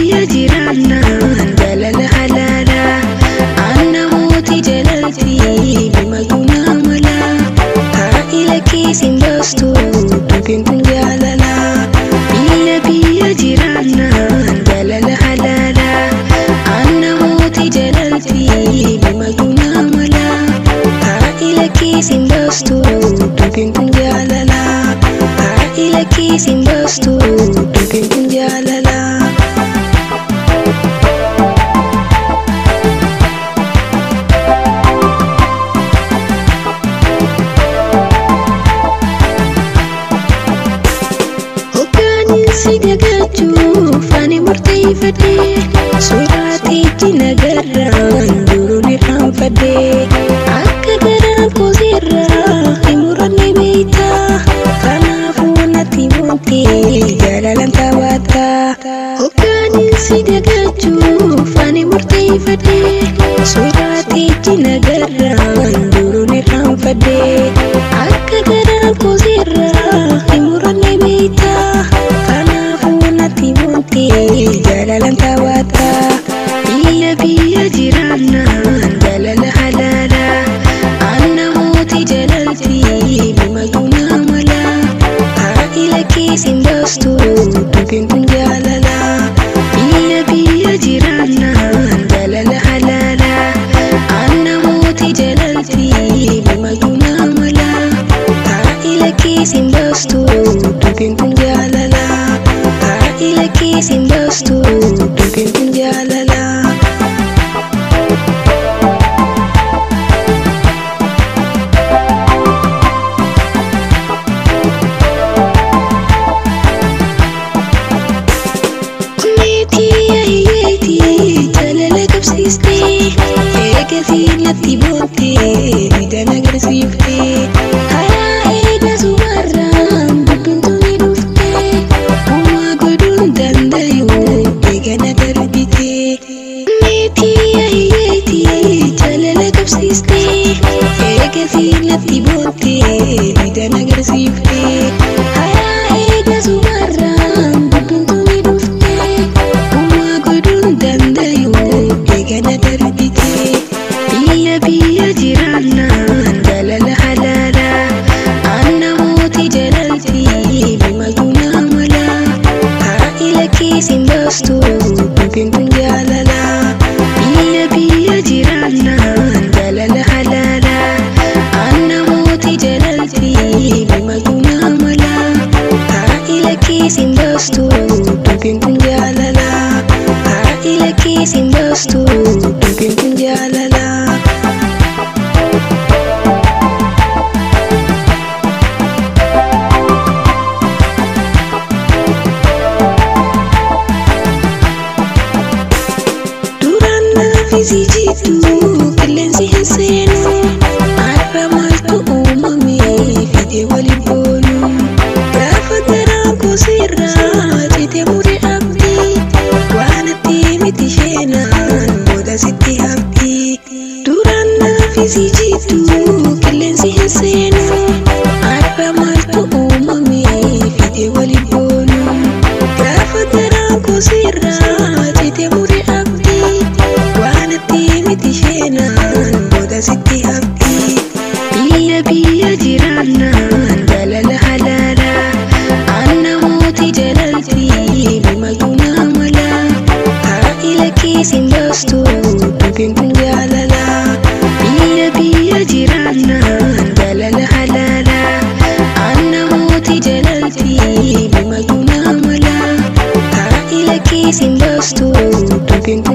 biyya jiraannaan jaalala halaala anna mootii jalatti bimaguuna mala haa'ila keessin baastu dubbiin kun jaalala biyya jiraannaan jaalala halaala anna mootii jalatti bimaguuna mala haa'ila keessin baastu dubbiin kun jaalala haa'ila keessin baastu dubbiin kun jaalala. Fani murtei fade surati jinagarran duruni ramfade akka garan ko sirra himurani beita kanafu nati monte jalalan tabata hokani sidagachu fani murtei fade surati jinagarran duruni ramfade akka garan ko sirra himurani beita jalalan tabata biyya jiraannaan jaalala halaala anna mootii jalatti bimaguuna mala haa'ila keessin baastu dubbiin kun jaalala biyya jiraannaan jaalala halaala anna mootii jalatti bimaguuna mala haa'ila keessin baastu dubbiin kun jaalala haa'ila keessin baastu dubbiin kun jaalala. Jaalala qabsiistee eegasii natti boontee midhaan agarsiiftee karaa eega sumarraan dubbiin tuni dhuftee uumaa godhuun dandayu eegana darbitee jaalala qabsiistee eegasii natti boontee midhaan agarsiiftee karaa eega sumarraan dubbiin tuni dhuftee uumaa godhuun dandayu eegana darbitee biyya jiraannaan jaalala halaala anna mootii jalatti bimaguuna mala haa'ila keessin baastu dubbiin kun jaalala biyya jiraannaan jaalala halaala anna mootii jalatti bimaguuna mala haa'ila keessin baastu dubbiin kun jaalala haa'ila keessin baastu dubbiin kun jaalala. Si jitu qilleensi hin seenu har'a maaltu uumame fide wali boonu gaafa garaan koo sirraa cite mure abdii waan atti miti sheenaan booda sitti abdii duraan naafi si jitu qilleensi hin seenu har'a maaltu uumame fide wali boonu gaafa garaan koo sirraa cite mure abdii miti sheenaan booda sitti abdii biyya jiraannaan jaalala halaala anna mootii jalatti bimaguuna mala haa'ila keessin baastu dubbiin kun jaalala biyya jiraannaan jaalala halaala anna mootii jalatti bimaguuna mala haa'ila keessin baastu dubbiin kun